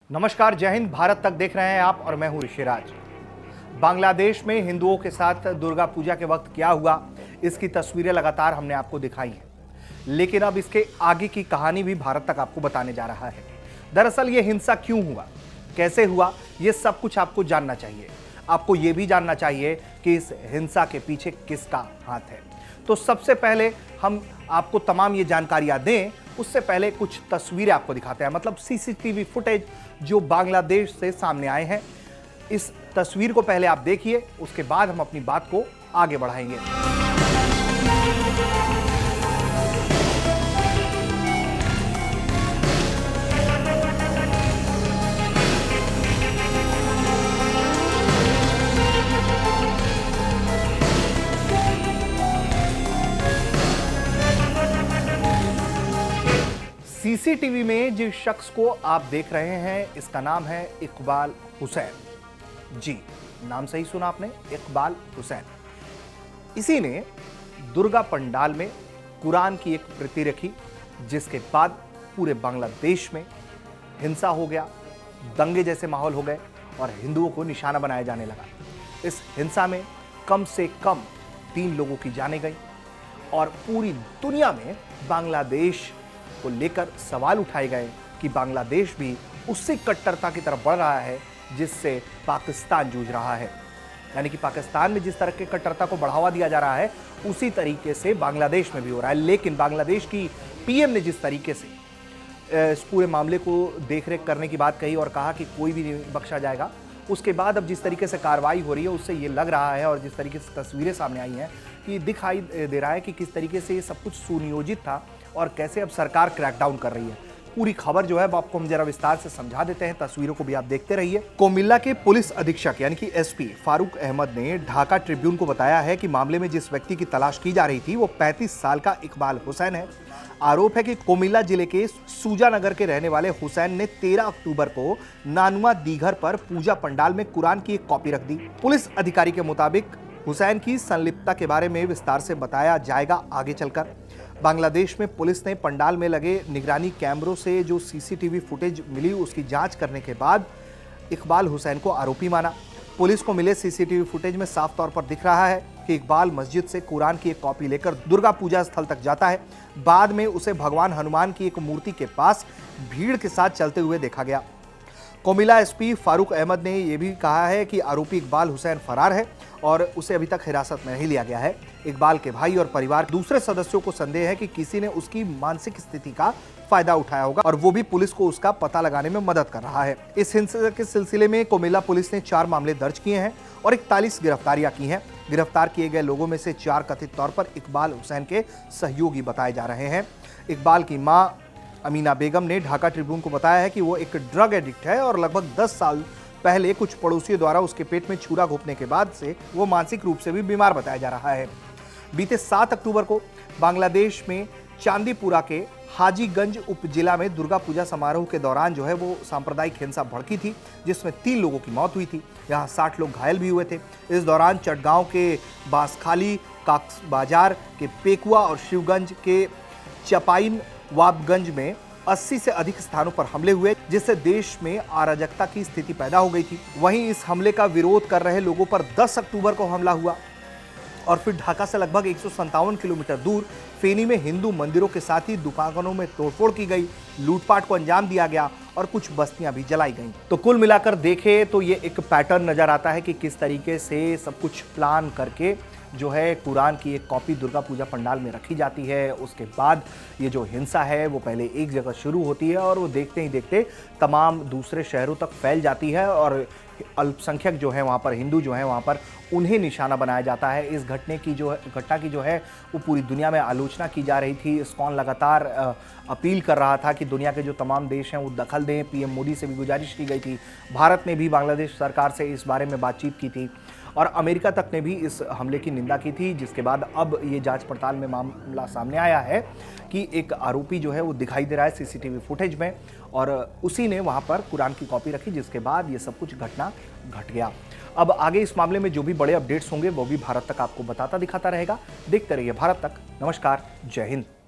नमस्कार, जय हिंद। भारत तक देख रहे हैं आप और मैं हूं ऋषिराज। बांग्लादेश में हिंदुओं के साथ दुर्गा पूजा के वक्त क्या हुआ, इसकी तस्वीरें लगातार हमने आपको दिखाई हैं, लेकिन अब इसके आगे की कहानी भी भारत तक आपको बताने जा रहा है। दरअसल ये हिंसा क्यों हुआ, कैसे हुआ, ये सब कुछ आपको जानना चाहिए। आपको ये भी जानना चाहिए कि इस हिंसा के पीछे किसका हाथ है। तो सबसे पहले हम आपको तमाम ये जानकारियां दें, उससे पहले कुछ तस्वीरें आपको दिखाते हैं, मतलब सीसीटीवी फुटेज जो बांग्लादेश से सामने आए हैं। इस तस्वीर को पहले आप देखिए, उसके बाद हम अपनी बात को आगे बढ़ाएंगे। सीसीटीवी में जिस शख्स को आप देख रहे हैं, इसका नाम है इकबाल हुसैन। जी, नाम सही सुना आपने, इकबाल हुसैन। इसी ने दुर्गा पंडाल में कुरान की एक प्रति रखी, जिसके बाद पूरे बांग्लादेश में हिंसा हो गया, दंगे जैसे माहौल हो गए और हिंदुओं को निशाना बनाया जाने लगा। इस हिंसा में कम से कम 3 लोगों की जानें गई और पूरी दुनिया में बांग्लादेश को लेकर सवाल उठाए गए कि बांग्लादेश भी उसी कट्टरता की तरफ बढ़ रहा है जिससे पाकिस्तान जूझ रहा है। यानी कि पाकिस्तान में जिस तरह के कट्टरता को बढ़ावा दिया जा रहा है, उसी तरीके से बांग्लादेश में भी हो रहा है। लेकिन बांग्लादेश की पीएम ने जिस तरीके से इस पूरे मामले को देखरेख करने की बात कही और कहा कि कोई भी नहीं बख्शा जाएगा, उसके बाद अब जिस तरीके से कार्रवाई हो रही है, उससे ये लग रहा है और जिस तरीके से तस्वीरें सामने आई हैं कि दिखाई दे रहा है कि किस तरीके से ये सब कुछ सुनियोजित था और कैसे अब सरकार क्रैकडाउन कर रही है। पूरी खबर जो है वो आपको हम जरा विस्तार से समझा देते हैं, तस्वीरों को भी आप देखते रहिए। कोमिल्ला के पुलिस अधीक्षक यानी कि एसपी फारूक अहमद ने ढाका ट्रिब्यून को बताया है कि मामले में जिस व्यक्ति की तलाश की जा रही थी वो 35 साल का इकबाल हुसैन है। आरोप है कि कोमिल्ला जिले के सूजानगर के रहने वाले हुसैन ने 13 अक्टूबर को नानुआ दीघर पर पूजा पंडाल में कुरान की एक कॉपी रख दी। पुलिस अधिकारी के मुताबिक हुसैन की संलिप्तता के बारे में विस्तार से बताया जाएगा आगे चलकर। बांग्लादेश में पुलिस ने पंडाल में लगे निगरानी कैमरों से जो सीसीटीवी फुटेज मिली, उसकी जांच करने के बाद इकबाल हुसैन को आरोपी माना। पुलिस को मिले सीसीटीवी फुटेज में साफ तौर पर दिख रहा है कि इकबाल मस्जिद से कुरान की एक कॉपी लेकर दुर्गा पूजा स्थल तक जाता है। बाद में उसे भगवान हनुमान की एक मूर्ति के पास भीड़ के साथ चलते हुए देखा गया। कोमिल्ला एसपी फारूक अहमद ने यह भी कहा है कि आरोपी इकबाल हुसैन फरार है और उसे अभी तक हिरासत में नहीं लिया गया है। इकबाल के भाई और परिवार दूसरे सदस्यों को संदेह है कि किसी ने उसकी मानसिक स्थिति का फायदा उठाया होगा और वो भी पुलिस को उसका पता लगाने में मदद कर रहा है। इस हिंसा के सिलसिले में कोमिल्ला पुलिस ने 4 मामले दर्ज किए हैं और 41 गिरफ्तारियां की हैं। गिरफ्तार किए गए लोगों में से 4 कथित तौर पर इकबाल हुसैन के सहयोगी बताए जा रहे हैं। इकबाल की मां अमीना बेगम ने ढाका ट्रिब्यून को बताया है कि वो एक ड्रग एडिक्ट है और लगभग 10 साल पहले कुछ पड़ोसियों द्वारा उसके पेट में छुरा घोंपने के बाद से वो मानसिक रूप से भी बीमार बताया जा रहा है। बीते 7 अक्टूबर को बांग्लादेश में चांदीपुरा के हाजीगंज उपजिला में दुर्गा पूजा समारोह के दौरान जो है वो सांप्रदायिक हिंसा भड़की थी, जिसमें 3 लोगों की मौत हुई थी। यहाँ 60 लोग घायल भी हुए थे। इस दौरान चटगांव के बांसखाली, काक्स बाजार के पेकुआ और शिवगंज के चपाइन वाबगंज में 80 से अधिक स्थानों पर हमले हुए, जिससे देश में अराजकता की स्थिति पैदा हो गई थी। वहीं इस हमले का विरोध कर रहे लोगों पर 10 अक्टूबर को हमला हुआ और फिर ढाका से लगभग 157 किलोमीटर दूर फेनी में हिंदू मंदिरों के साथ ही दुकानों में तोड़फोड़ की गई, लूटपाट को अंजाम दिया गया और कुछ बस्तियां भी जलाई गईं। तो कुल मिलाकर देखें तो ये एक पैटर्न नजर आता है कि किस तरीके से सब कुछ प्लान करके जो है कुरान की एक कॉपी दुर्गा पूजा पंडाल में रखी जाती है। उसके बाद ये जो हिंसा है वो पहले एक जगह शुरू होती है और वो देखते ही देखते तमाम दूसरे शहरों तक फैल जाती है और अल्पसंख्यक जो है वहाँ पर, हिंदू जो है वहाँ पर, उन्हें निशाना बनाया जाता है। इस घटना की जो है वो पूरी दुनिया में आलोचना की जा रही थी। इस्कॉन लगातार अपील कर रहा था कि दुनिया के जो तमाम देश हैं वो दखल दें। पीएम मोदी से भी गुजारिश की गई थी। भारत ने भी बांग्लादेश सरकार से इस बारे में बातचीत की थी और अमेरिका तक ने भी इस हमले की निंदा की थी, जिसके बाद अब ये जांच पड़ताल में मामला सामने आया है कि एक आरोपी जो है वो दिखाई दे रहा है सीसीटीवी फुटेज में और उसी ने वहां पर कुरान की कॉपी रखी, जिसके बाद ये सब कुछ घटना घट गया। अब आगे इस मामले में जो भी बड़े अपडेट्स होंगे वो भी भारत तक आपको बताता दिखाता रहेगा। देखते रहिए भारत तक। नमस्कार, जय हिंद।